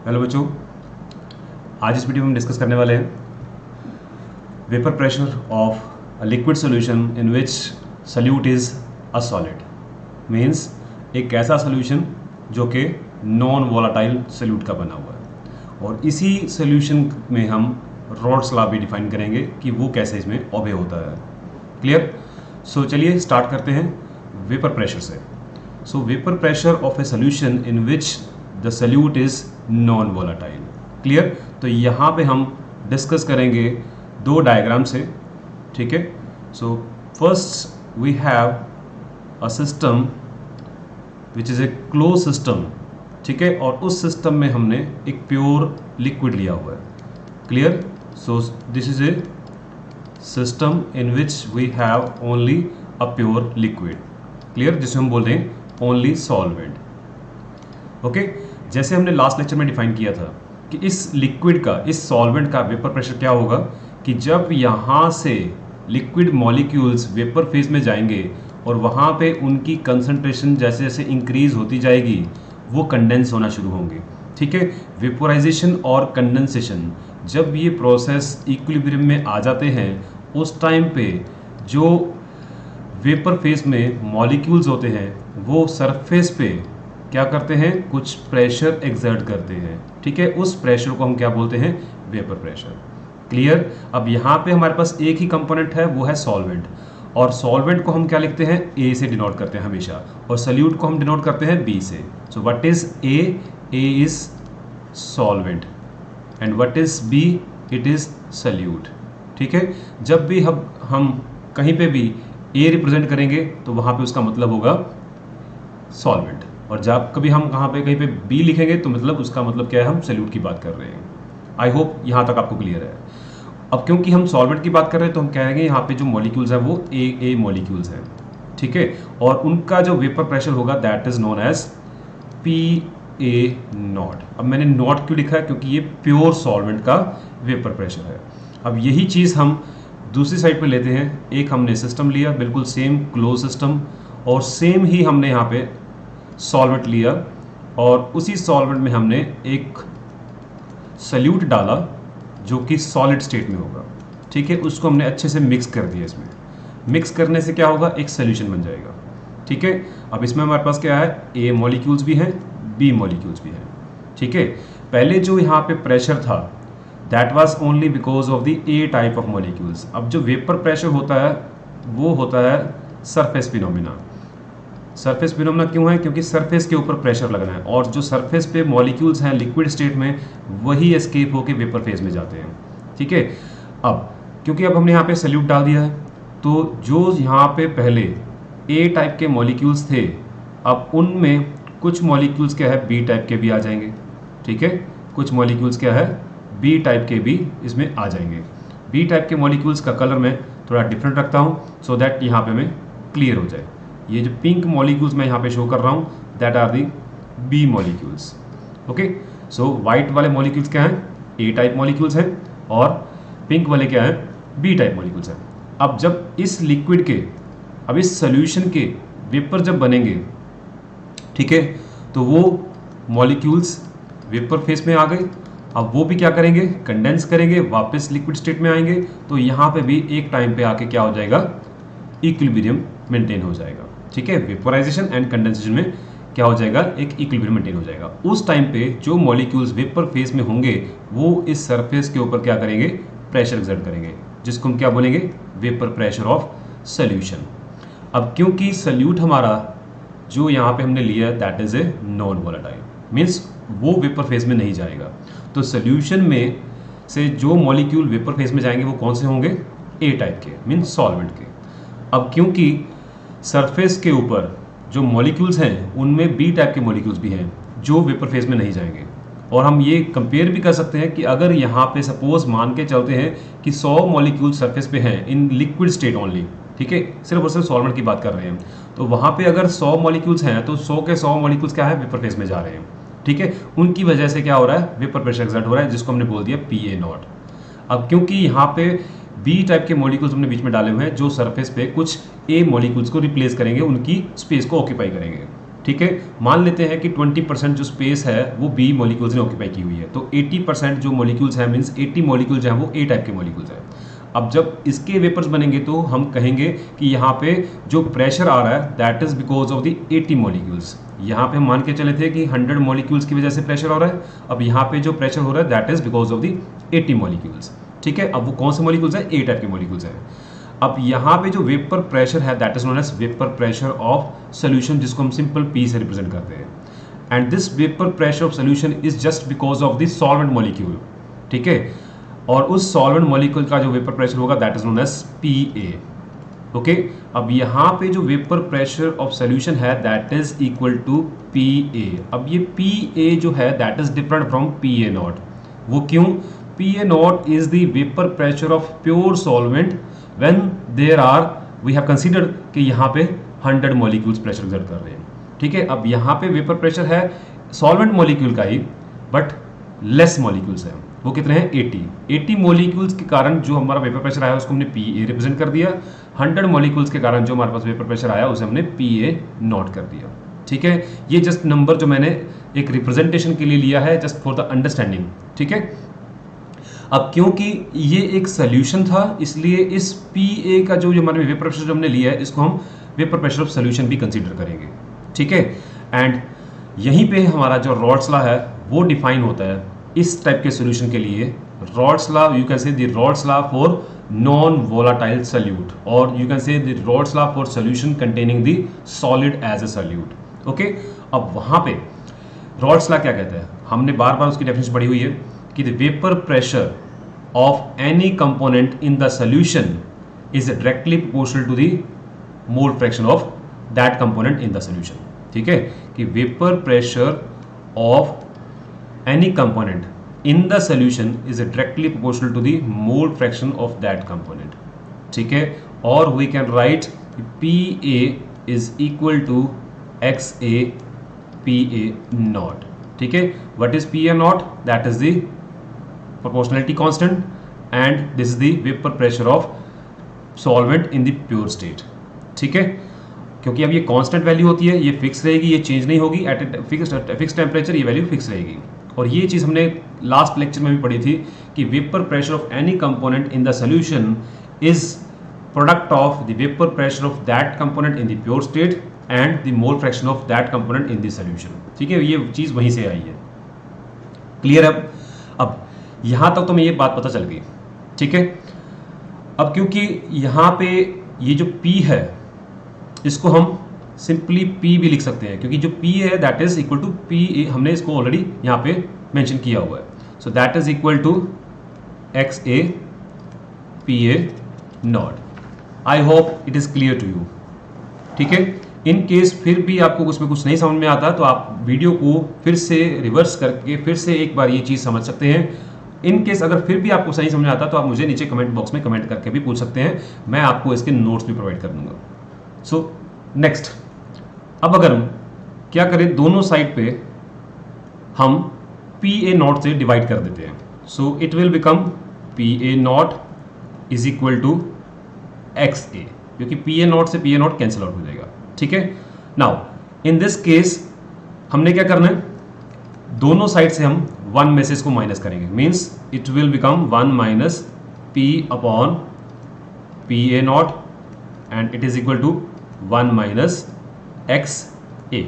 Hello बच्चों, आज इस वीडियो में हम डिस्कस करने वाले हैं vapour pressure of a liquid solution in which solute is a solid. Means एक ऐसा सॉल्यूशन जो कि नॉन वोलाटाइल सल्यूट का बना हुआ है, और इसी सॉल्यूशन में हम रॉड्स लॉ भी डिफाइन करेंगे कि वो कैसे इसमें ओबे होता है। क्लियर? सो चलिए स्टार्ट करते हैं वेपर प्रेशर से। सो vapour pressure of A solution in which the solute is non volatile. Clear? तो यहाँ पे हम डिस्कस करेंगे दो डायग्राम से। ठीक है? So first we have a system which is a close system. ठीक है? और उस सिस्टम में हमने एक प्योर लिक्विड लिया हुआ है। Clear? So this is a system in which we have only a pure liquid. Clear? जिसे हम बोल रहे हैं ओनली सॉल्वेंट। ओके? जैसे हमने लास्ट लेक्चर में डिफाइन किया था कि इस लिक्विड का, इस सॉल्वेंट का वेपर प्रेशर क्या होगा कि जब यहाँ से लिक्विड मॉलिक्यूल्स वेपर फेज में जाएंगे और वहाँ पे उनकी कंसंट्रेशन जैसे जैसे इंक्रीज होती जाएगी वो कंडेंस होना शुरू होंगे। ठीक है? वेपोराइजेशन और कंडेंसेशन, जब ये प्रोसेस इक्विलिब्रियम में आ जाते हैं उस टाइम पे जो वेपर फेज में मॉलिक्यूल्स होते हैं वो सरफेस पे क्या करते हैं, कुछ प्रेशर एक्सर्ट करते हैं। ठीक है? उस प्रेशर को हम क्या बोलते हैं, वेपर प्रेशर। क्लियर? अब यहाँ पे हमारे पास एक ही कंपोनेंट है, वो है सॉल्वेंट, और सॉल्वेंट को हम क्या लिखते हैं, ए से डिनोट करते हैं हमेशा, और सल्यूट को हम डिनोट करते हैं बी से। So what is A? A is solvent and what is B? It is solute. ठीक है? जब भी हम कहीं पे भी ए रिप्रेजेंट करेंगे तो वहाँ पे उसका मतलब होगा सॉल्वेंट, और जब कभी हम कहीं पे बी लिखेंगे तो मतलब उसका मतलब क्या है, हम सल्यूट की बात कर रहे हैं। आई होप यहाँ तक आपको क्लियर है। अब क्योंकि हम सॉल्वेंट की बात कर रहे हैं तो हम कहेंगे यहाँ पे जो मॉलिक्यूल्स हैं वो ए मॉलिक्यूल्स हैं। ठीक है? और उनका जो वेपर प्रेशर होगा that is known as P A nought. अब मैंने नॉट क्यों लिखा है, क्योंकि ये प्योर सॉल्वेंट का वेपर प्रेशर है। अब यही चीज़ हम दूसरी साइड पे लेते हैं। एक हमने सिस्टम लिया, बिल्कुल सेम क्लोज सिस्टम, और सेम ही हमने यहाँ पे सॉल्वेंट लिया, और उसी सॉल्वेंट में हमने एक सल्यूट डाला जो कि सॉलिड स्टेट में होगा। ठीक है? उसको हमने अच्छे से मिक्स कर दिया। इसमें मिक्स करने से क्या होगा, एक सॉल्यूशन बन जाएगा। ठीक है? अब इसमें हमारे पास क्या है, ए मॉलिक्यूल्स भी हैं, बी मॉलिक्यूल्स भी हैं। ठीक है? पहले जो यहाँ पे प्रेशर था that was only because of the A type of molecules. अब जो वेपर प्रेशर होता है वो होता है सरफेस फिनोमिना। सरफेस फिनोमिना क्यों है? क्योंकि सरफेस के ऊपर प्रेशर लगना है, और जो सरफेस पे मॉलिक्यूल्स हैं लिक्विड स्टेट में वही एस्केप होकर वेपर फेज में जाते हैं। ठीक है? अब क्योंकि अब हमने यहाँ पे सल्यूट डाल दिया है तो जो यहाँ पे पहले ए टाइप के मॉलिक्यूल्स थे अब उनमें कुछ मॉलिक्यूल्स क्या है, बी टाइप के भी आ जाएंगे। ठीक है? कुछ मॉलिक्यूल्स क्या है, बी टाइप के भी इसमें आ जाएंगे। बी टाइप के मॉलिक्यूल्स का कलर मैं थोड़ा डिफरेंट रखता हूँ सो दैट यहाँ पे हमें क्लियर हो जाए। ये जो पिंक मॉलिक्यूल्स मैं यहाँ पे शो कर रहा हूँ that are the B molecules. Okay? So white वाले मॉलिक्यूल्स क्या हैं, ए टाइप मॉलिक्यूल्स हैं, और पिंक वाले क्या हैं, बी टाइप मॉलिक्यूल्स हैं। अब जब इस लिक्विड के, अब इस सोल्यूशन के वेपर जब बनेंगे, ठीक है, तो वो मॉलिक्यूल्स वेपर फेज में आ गए। अब वो भी क्या करेंगे, कंडेंस करेंगे, वापस लिक्विड स्टेट में आएंगे, तो यहाँ पे भी एक टाइम पे आके क्या हो जाएगा, इक्विलिब्रियम मेंटेन हो जाएगा। ठीक है? वेपोराइजेशन एंड कंडेंसेशन में क्या हो जाएगा, एक इक्विलिब्रियम मेंटेन हो जाएगा। उस टाइम पे जो मॉलिक्यूल्स वेपर फेज में होंगे वो इस सरफेस के ऊपर क्या करेंगे, प्रेशर एक्सर्ट करेंगे, जिसको हम क्या बोलेंगे, वेपर प्रेशर ऑफ सॉल्यूशन। अब क्योंकि सल्यूट हमारा जो यहाँ पे हमने लिया that is a non volatile, means वो वेपर फेज में नहीं जाएगा, तो सॉल्यूशन में से जो मॉलिक्यूल वेपर फेज में जाएंगे वो कौन से होंगे, ए टाइप के, मीन्स सॉल्वेंट के। अब क्योंकि सरफेस के ऊपर जो मॉलिक्यूल्स हैं उनमें बी टाइप के मॉलिक्यूल्स भी हैं जो वेपर फेज में नहीं जाएंगे, और हम ये कंपेयर भी कर सकते हैं कि अगर यहाँ पे सपोज मान के चलते हैं कि 100 मॉलिक्यूल सरफेस पे हैं इन लिक्विड स्टेट ओनली, ठीक है, सिर्फ और सिर्फ सॉल्वेंट की बात कर रहे हैं, तो वहाँ पे अगर 100 मॉलिक्यूल्स हैं तो 100 के 100 मॉलिक्यूल्स क्या है, वेपर फेज में जा रहे हैं। ठीक है? उनकी वजह से क्या हो रहा है, वेपर प्रेशर एक्सर्ट हो रहा है, जिसको हमने बोल दिया पी ए नॉट। अब क्योंकि यहाँ पे बी टाइप के मॉलिक्यूल्स हमने बीच में डाले हुए हैं जो सरफेस पे कुछ ए मॉलिक्यूल्स को रिप्लेस करेंगे, उनकी स्पेस को ऑक्यूपाई करेंगे। ठीक है, मान लेते हैं कि 20% जो स्पेस है वो बी मॉलिक्यूल्स ने ऑक्यूपाई की हुई है, तो 80% जो मॉलिक्यूल्स हैं मीन्स 80 मॉलिक्यूल्स हैं वो ए टाइप के मॉलिक्यूल्स हैं। अब जब इसके वेपर्स बनेंगे तो हम कहेंगे कि यहाँ पे जो प्रेशर आ रहा है that is because of the 80 molecules. यहाँ पे हम मान के चले थे कि 100 मॉलिक्यूल्स की वजह से प्रेशर हो रहा है, अब यहाँ पे जो प्रेशर हो रहा है that is because of the 80 molecules. ठीक है, अब वो कौन से मॉलिक्यूल्स हैं, ए टाइप के मॉलिक्यूल्स हैं। अब यहाँ पे जो वेपर प्रेशर है that is known as vapour pressure of solution, जिसको हम सिंपल पी से रिप्रेजेंट करते हैं। And this vapour pressure of solution is just because of the solvent molecule. ठीक है, और उस सॉल्वेंट मॉलिक्यूल का जो वेपर प्रेशर होगा that is known as P A. Okay, अब यहाँ पे जो वेपर प्रेशर ऑफ सोल्यूशन है that is equal to P A. अब ये पी ए जो है that is different from P A nought. वो क्यों? P A not is the vapour pressure of pure solvent when there are we have considered कि यहाँ पे 100 molecules pressure exert कर रहे हैं। ठीक है, अब यहाँ पे वेपर प्रेशर है सॉल्वेंट मॉलिक्यूल का ही बट लेस मॉलिक्यूल्स हैं, वो कितने हैं 80 मॉलिक्यूल्स के कारण जो हमारा वेपर प्रेशर आया उसको हमने पी ए रिप्रेजेंट कर दिया। 100 मॉलिक्यूल्स के कारण जो हमारे पास वेपर प्रेशर आया उसे हमने पी ए नॉट कर दिया। ठीक है, ये जस्ट नंबर जो मैंने एक रिप्रेजेंटेशन के लिए लिया है जस्ट फॉर द अंडरस्टैंडिंग। ठीक है, अब क्योंकि ये एक सोल्यूशन था इसलिए इस पी ए का जो हमारे वेपर प्रेशर जो हमने लिया है इसको हम वेपर प्रेशर ऑफ सोल्यूशन भी कंसीडर करेंगे। ठीक है, एंड यहीं पे हमारा जो रॉड्स लॉ है वो डिफाइन होता है इस टाइप के सोल्यूशन के लिए। Raoult's law you can say the Raoult's law for non volatile solute, और you can say the Raoult's law for solution containing the solid as a solute. Okay, अब वहाँ पे रॉड्स लॉ क्या कहता है, हमने बार बार उसकी डेफिनेशन पढ़ी हुई है कि the vapour pressure of any component in the solution is directly proportional to the mole fraction of that component in the solution. ठीक है, कि vapour pressure of any component in the solution is directly proportional to the mole fraction of that component. ठीक है, और we can write PA is equal to XA PA naught. ठीक है, what is PA naught? That is the proportionality constant and this is the vapor pressure of solvent in the pure state. ठीक है, क्योंकि अब ये constant value होती है, ये फिक्स रहेगी, ये चेंज नहीं होगी, एट फिक्स टेम्परेचर ये वैल्यू फिक्स रहेगी। और ये चीज़ हमने लास्ट लेक्चर में भी पढ़ी थी कि vapour pressure of any component in the solution is product of the vapour pressure of that component in the pure state and the mole fraction of that component in the solution. ठीक है, ये चीज़ वहीं से आई है। Clear है? अब यहाँ तक तो मैं ये बात पता चल गई। ठीक है, अब क्योंकि यहाँ पे ये जो P है इसको हम सिंपली P भी लिख सकते हैं, क्योंकि जो P है that is equal to P A, हमने इसको ऑलरेडी यहाँ पे मेंशन किया हुआ है। So that is equal to X A P A nought. I hope it is clear to you. ठीक है, इन केस फिर भी आपको उसमें कुछ नहीं समझ में आता तो आप वीडियो को फिर से रिवर्स करके फिर से एक बार ये चीज़ समझ सकते हैं। इन केस अगर फिर भी आपको सही समझ में आता तो आप मुझे नीचे कमेंट बॉक्स में कमेंट करके भी पूछ सकते हैं, मैं आपको इसके नोट्स भी प्रोवाइड कर दूंगा। सो नेक्स्ट, अब अगर हम क्या करें, दोनों साइड पे हम पी ए नॉट से डिवाइड कर देते हैं। So it will become P A not is equal to X A, क्योंकि पी ए नॉट से P A naught cancel out हो जाएगा। ठीक है, नाउ इन दिस केस हमने क्या करना है, दोनों साइड से हम 1 में से इसको माइनस करेंगे, means it will become 1 minus P upon P A naught and it is equal to 1 minus X A.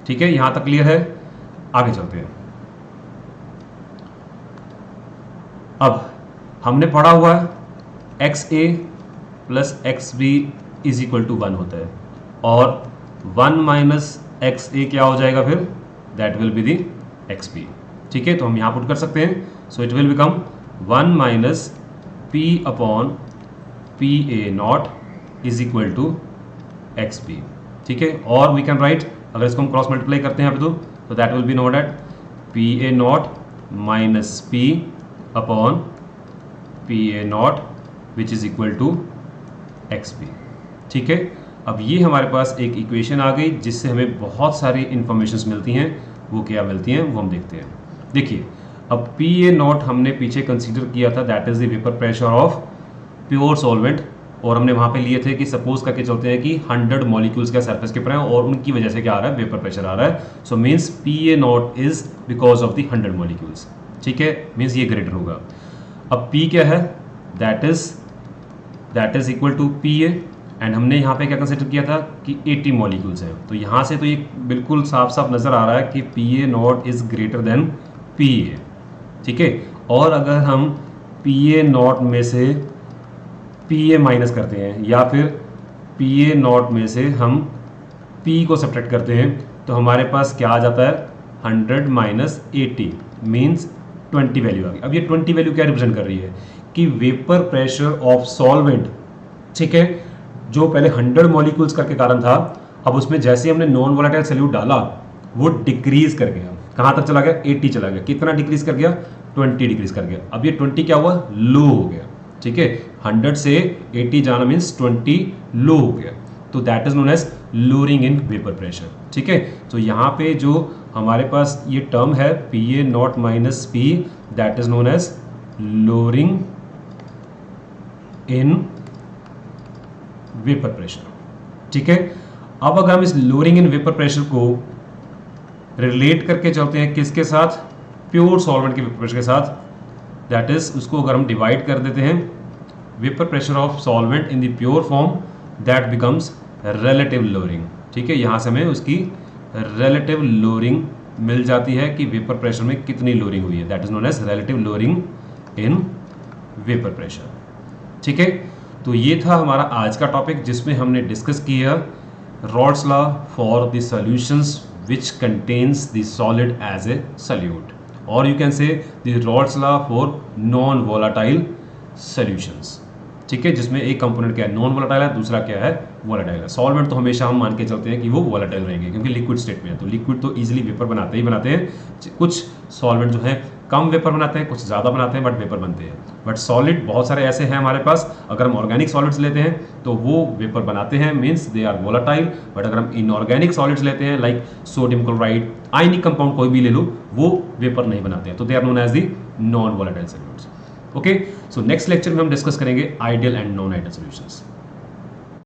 ठीक है, यहां तक क्लियर है? आगे चलते हैं। अब हमने पढ़ा हुआ है X A plus X B is equal to 1 होता है, और 1 माइनस एक्स ए क्या हो जाएगा फिर, that will be the X B. ठीक है, तो हम यहां पुट कर सकते हैं। So it will become 1 minus P upon P A not is equal to X B. ठीक है, और वी कैन राइट, अगर इसको हम क्रॉस मल्टीप्लाई करते हैं यहाँ पे तो that will be note at P A nought minus P upon P A nought which is equal to X B. ठीक है, अब ये हमारे पास एक इक्वेशन आ गई जिससे हमें बहुत सारी इंफॉर्मेशंस मिलती हैं। वो क्या मिलती हैं वो हम देखते हैं। देखिए, अब पी ए नॉट हमने पीछे कंसीडर किया था, that is the vapour pressure of pure solvent और हमने वहाँ पे लिए थे कि सपोज करके चलते हैं कि 100 मॉलिक्यूल्स का सरफेस के ऊपर है और उनकी वजह से क्या आ रहा है, वेपर प्रेशर आ रहा है. So means P A not is because of the 100 molecules. ठीक है, मीन्स ये ग्रेटर होगा. अब पी क्या है, that is equal to P A, and हमने यहाँ पे क्या कंसिडर किया था कि 80 मॉलिक्यूल्स हैं. तो यहाँ से तो ये बिल्कुल साफ साफ नज़र आ रहा है कि P A not is greater than P A. ठीक है, और अगर हम पी ए नॉट में से पी ए माइनस करते हैं या फिर पी ए नॉट में से हम पी को सब्ट्रैक्ट करते हैं तो हमारे पास क्या आ जाता है, 100 माइनस 80 मीन्स 20 वैल्यू आ गई. अब ये 20 वैल्यू क्या रिप्रेजेंट कर रही है कि वेपर प्रेशर ऑफ सॉल्वेंट, ठीक है, जो पहले 100 मॉलिक्यूल्स करके कारण था, अब उसमें जैसे हमने नॉन वोलेटाइल सॉल्यूट डाला वो डिक्रीज कर गया. कहाँ तक चला गया, 80 चला गया. कितना डिक्रीज कर गया, 20 डिक्रीज कर गया. अब ये 20 क्या हुआ, लो हो गया. ठीक है, 100 से 80 जाना मीन्स 20 लो हो गया. तो that is known as lowering in vapour pressure. ठीक है, तो यहाँ पे जो हमारे पास ये टर्म है P A nought minus P, that is known as lowering in vapour pressure. ठीक है, अब अगर हम इस लोअरिंग इन वेपर प्रेशर को रिलेट करके चलते हैं किसके साथ, प्योर सॉल्वेंट के वेपर प्रेशर के साथ, दैट इज उसको अगर हम डिवाइड कर देते हैं vapour pressure of solvent in the pure form, that becomes relative lowering. ठीक है, यहाँ से हमें उसकी रिलेटिव लोअरिंग मिल जाती है कि वेपर प्रेशर में कितनी लोअरिंग हुई है. That is known as relative lowering in vapour pressure. ठीक है, तो ये था हमारा आज का टॉपिक जिसमें हमने डिस्कस किया rods law for the solutions which contains the solid as a solute, or you can say the Rod's law for non volatile solutions. ठीक है, जिसमें एक कंपोनेंट क्या है, नॉन वोलेटाइल है, दूसरा क्या है, वोलेटाइल है. सॉल्वेंट तो हमेशा हम मान के चलते हैं कि वो वोलेटाइल रहेंगे क्योंकि लिक्विड स्टेट में है. तो लिक्विड तो इजीली वेपर बनाते ही बनाते हैं. कुछ सॉल्वेंट जो है कम वेपर बनाते हैं, कुछ ज़्यादा बनाते हैं, बट वेपर बनते हैं. बट सॉलिड बहुत सारे ऐसे हैं हमारे पास. अगर हम ऑर्गेनिक सॉलिड्स लेते हैं तो वो वेपर बनाते हैं, means they are volatile. But अगर हम इनऑर्गेनिक सॉलिड्स लेते हैं like sodium chloride, ionic compound कोई भी ले लो, वो वेपर नहीं बनाते हैं. तो they are known as the non volatile solutes. Okay, so next lecture में हम डिस्कस करेंगे ideal and non ideal solutions.